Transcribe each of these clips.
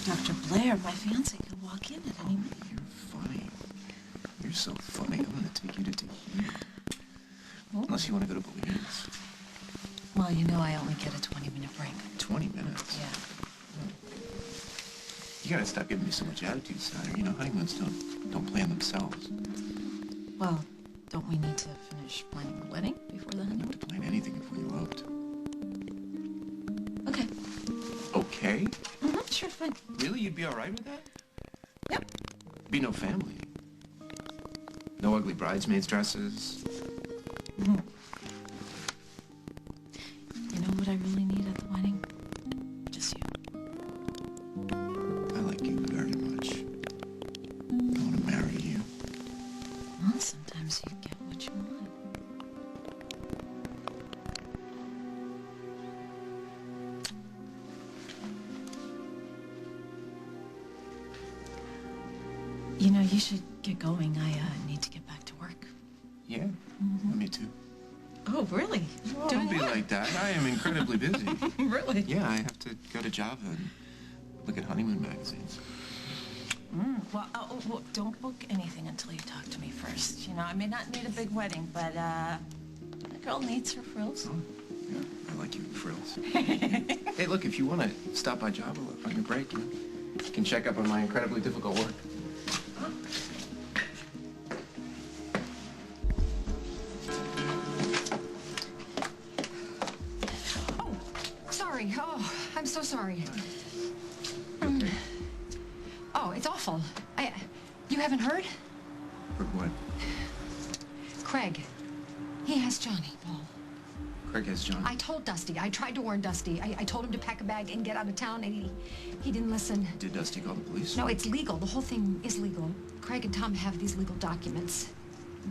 Dr. Blair, my fiancé, could walk in at any minute. You're funny. You're so funny. I'm going to take you to Tahiti. Oh. Unless you want to go to Belize. Well, you know I only get a 20-minute break. 20 minutes? Yeah. You got to stop giving me so much attitude, Snyder. You know, honeymoons don't plan themselves. Well, don't we need to finish planning the wedding before the We don't honeymoon? have to plan anything if we eloped. Okay. Okay? Mm-hmm, sure, fine. Really? You'd be all right with that? Yep. Be no family. No ugly bridesmaids' dresses. Mm-hmm. You know what I really need at the wedding? Just you. I like you very much. I want to marry you. Well, sometimes you get what you want. You know, you should get going. I need to get back to work. Yeah? Mm-hmm. Me too. Oh, really? Oh, don't be like that. I am incredibly busy. Really? Yeah, I have to go to Java and look at honeymoon magazines. Well, don't book anything until you talk to me first. You know, I may not need a big wedding, but the girl needs her frills. Oh, yeah, I like you in frills. Hey, look, if you want to stop by Java on your break, you can check up on my incredibly difficult work. Sorry. Oh, I'm so sorry. Okay. Oh, it's awful. You haven't heard? For what? Craig. He has Johnny, Paul. Craig has John. I told Dusty. I tried to warn Dusty. I told him to pack a bag and get out of town, and he didn't listen. Did Dusty call the police? No, it's legal. The whole thing is legal. Craig and Tom have these legal documents.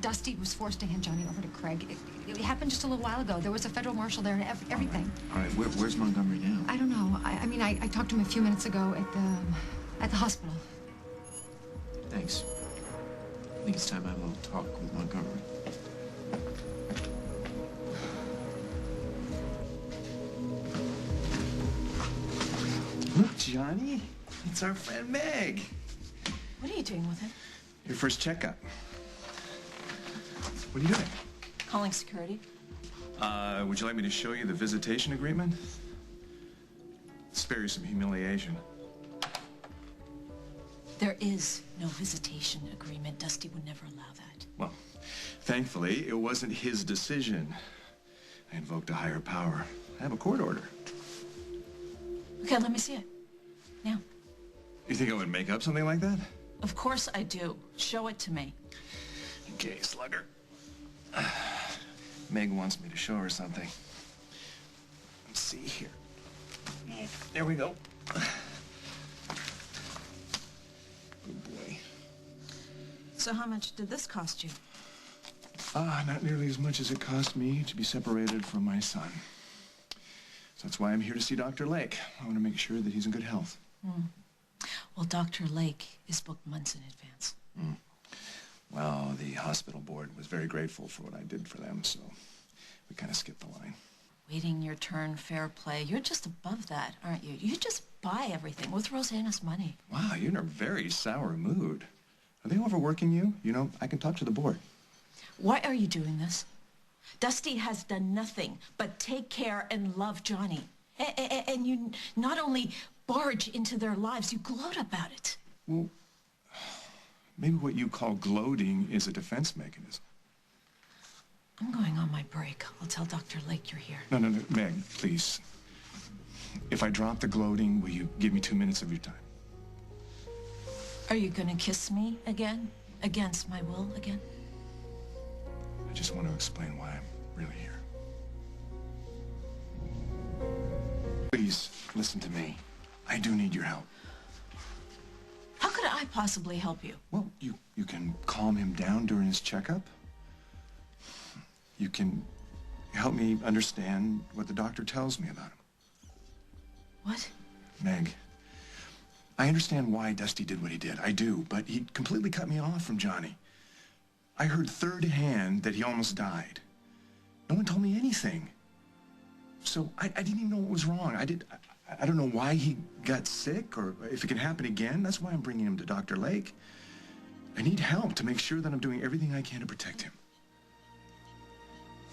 Dusty was forced to hand Johnny over to Craig. It happened just a little while ago. There was a federal marshal there and everything. All right. Where's Montgomery now? I don't know. I mean, I talked to him a few minutes ago at the hospital. Thanks. I think it's time I have a little talk with Montgomery. Look, Johnny. It's our friend Meg. What are you doing with him? Your first checkup. What are you doing? Calling security. Would you like me to show you the visitation agreement? Spare you some humiliation. There is no visitation agreement. Dusty would never allow that. Well, thankfully, it wasn't his decision. I invoked a higher power. I have a court order. Okay, let me see it. Now. You think I would make up something like that? Of course I do. Show it to me. Okay, Slugger. Meg wants me to show her something. Let's see here. There we go. Good boy. So how much did this cost you? Not nearly as much as it cost me to be separated from my son. So that's why I'm here to see Dr. Lake. I want to make sure that he's in good health. Well, Dr. Lake is booked months in advance. Well, the hospital board was very grateful for what I did for them, so we kind of skipped the line. Waiting your turn, fair play. You're just above that, aren't you? You just buy everything with Rosanna's money. Wow, you're in a very sour mood. Are they overworking you? You know, I can talk to the board. Why are you doing this? Dusty has done nothing but take care and love Johnny. And you not only barge into their lives, you gloat about it. Well, maybe what you call gloating is a defense mechanism. I'm going on my break. I'll tell Dr. Lake you're here. No, Meg, please. If I drop the gloating, will you give me 2 minutes of your time? Are you gonna kiss me again? Against my will again? I just want to explain why I'm really here. Please, listen to me. I do need your help. How could I possibly help you? Well, you can calm him down during his checkup. You can help me understand what the doctor tells me about him. What? Meg, I understand why Dusty did what he did. I do, but he completely cut me off from Johnny. I heard third hand that he almost died. No one told me anything. So I didn't even know what was wrong. I don't know why he got sick or if it can happen again. That's why I'm bringing him to Dr. Lake. I need help to make sure that I'm doing everything I can to protect him.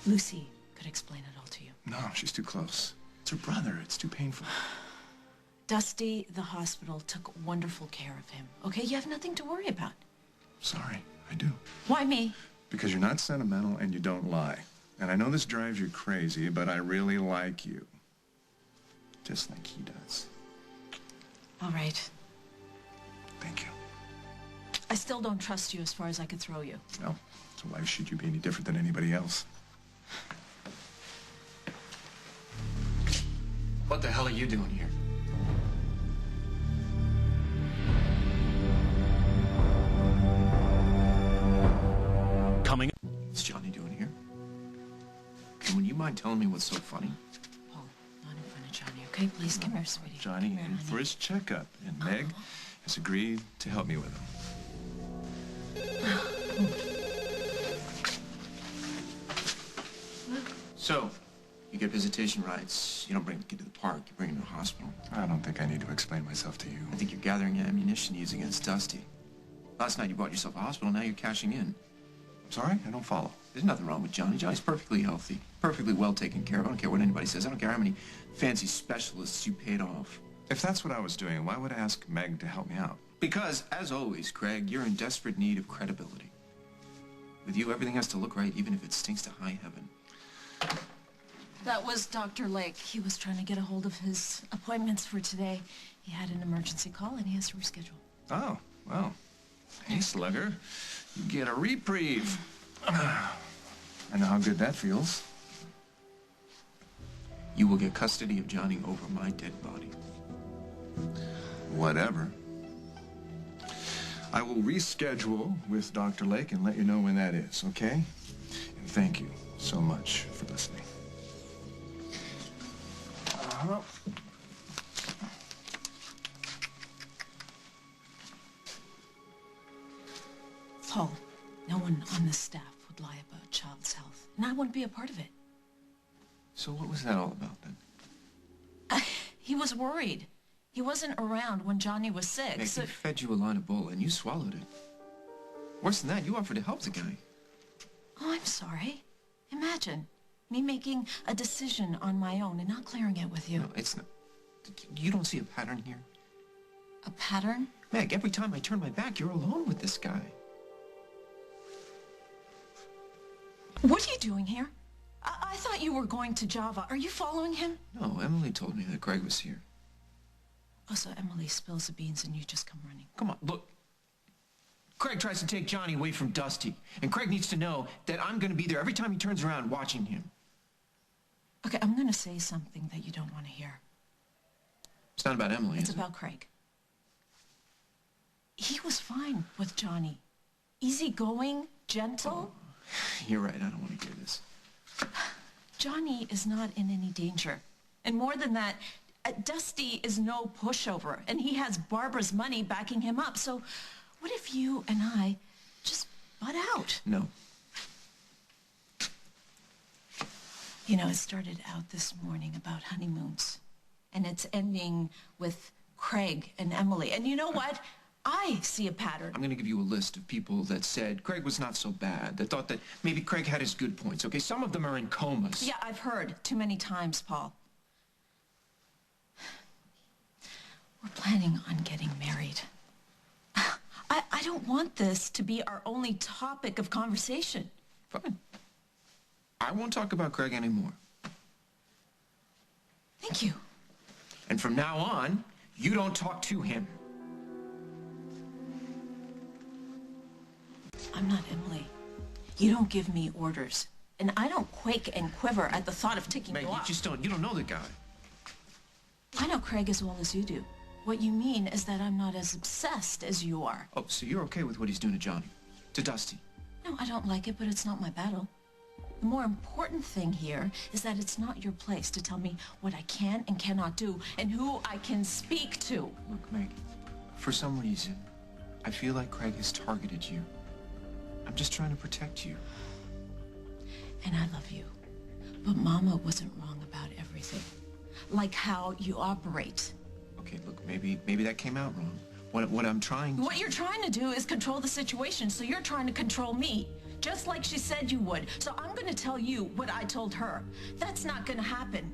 Lucy could explain it all to you. No, she's too close. It's her brother. It's too painful. Dusty, the hospital took wonderful care of him. Okay, you have nothing to worry about. Sorry, I do. Why me? Because you're not sentimental and you don't lie. And I know this drives you crazy, but I really like you. Just like he does. All right. Thank you. I still don't trust you as far as I could throw you. Well, so why should you be any different than anybody else? What the hell are you doing here? Coming. What's Johnny doing here? And would you mind telling me what's so funny? Paul, not in front of Johnny, okay? Please come here, sweetie. Johnny Come here, in for honey. his checkup, and Meg has agreed to help me with him. So, you get visitation rights. You don't bring the kid to the park. You bring him to the hospital. I don't think I need to explain myself to you. I think you're gathering ammunition to use against Dusty. Last night you bought yourself a hospital. Now you're cashing in. Sorry? I don't follow. There's nothing wrong with Johnny. Johnny's perfectly healthy, perfectly well taken care of. I don't care what anybody says. I don't care how many fancy specialists you paid off. If that's what I was doing, why would I ask Meg to help me out? Because, as always, Craig, you're in desperate need of credibility. With you, everything has to look right, even if it stinks to high heaven. That was Dr. Lake. He was trying to get a hold of his appointments for today. He had an emergency call and he has to reschedule. Oh, well. Hey, Slugger. You get a reprieve. I know how good that feels. You will get custody of Johnny over my dead body. Whatever. I will reschedule with Dr. Lake and let you know when that is, okay? And thank you so much for listening. Paul, no one on this staff would lie about a child's health, and I wouldn't be a part of it. So what was that all about, then? He was worried. He wasn't around when Johnny was sick, Meg, so... he fed you a line of bull, and you swallowed it. Worse than that, you offered to help the guy. Oh, I'm sorry. Imagine me making a decision on my own and not clearing it with you. No, it's not. You don't see a pattern here? A pattern? Meg, every time I turn my back, you're alone with this guy. What are you doing here? I thought you were going to Java. Are you following him? No, Emily told me that Craig was here. Oh, so Emily spills the beans and you just come running. Come on, look. Craig tries to take Johnny away from Dusty, and Craig needs to know that I'm going to be there every time he turns around watching him. Okay, I'm going to say something that you don't want to hear. It's not about Emily, It's is about Craig. He was fine with Johnny. Easygoing, gentle. it? You're right, I don't want to hear this. Johnny is not in any danger. And more than that, Dusty is no pushover, and he has Barbara's money backing him up. So what if you and I just butt out? No. You know, it started out this morning about honeymoons, and it's ending with Craig and Emily. And you know what? I see a pattern. I'm going to give you a list of people that said Craig was not so bad, that thought that maybe Craig had his good points, okay? Some of them are in comas. Yeah, I've heard too many times, Paul. We're planning on getting married. I don't want this to be our only topic of conversation. Fine. I won't talk about Craig anymore. Thank you. And from now on, you don't talk to him. I'm not Emily. You don't give me orders. And I don't quake and quiver at the thought of ticking Meg, you off. you don't know the guy. I know Craig as well as you do. What you mean is that I'm not as obsessed as you are. Oh, so you're okay with what he's doing to Johnny? To Dusty? No, I don't like it, but it's not my battle. The more important thing here is that it's not your place to tell me what I can and cannot do and who I can speak to. Look, Meg, for some reason, I feel like Craig has targeted you. I'm just trying to protect you. And I love you. But Mama wasn't wrong about everything. like how you operate. Okay, look, maybe that came out wrong. What I'm trying to... What you're trying to do is control the situation, so you're trying to control me, just like she said you would. So I'm going to tell you what I told her. That's not going to happen.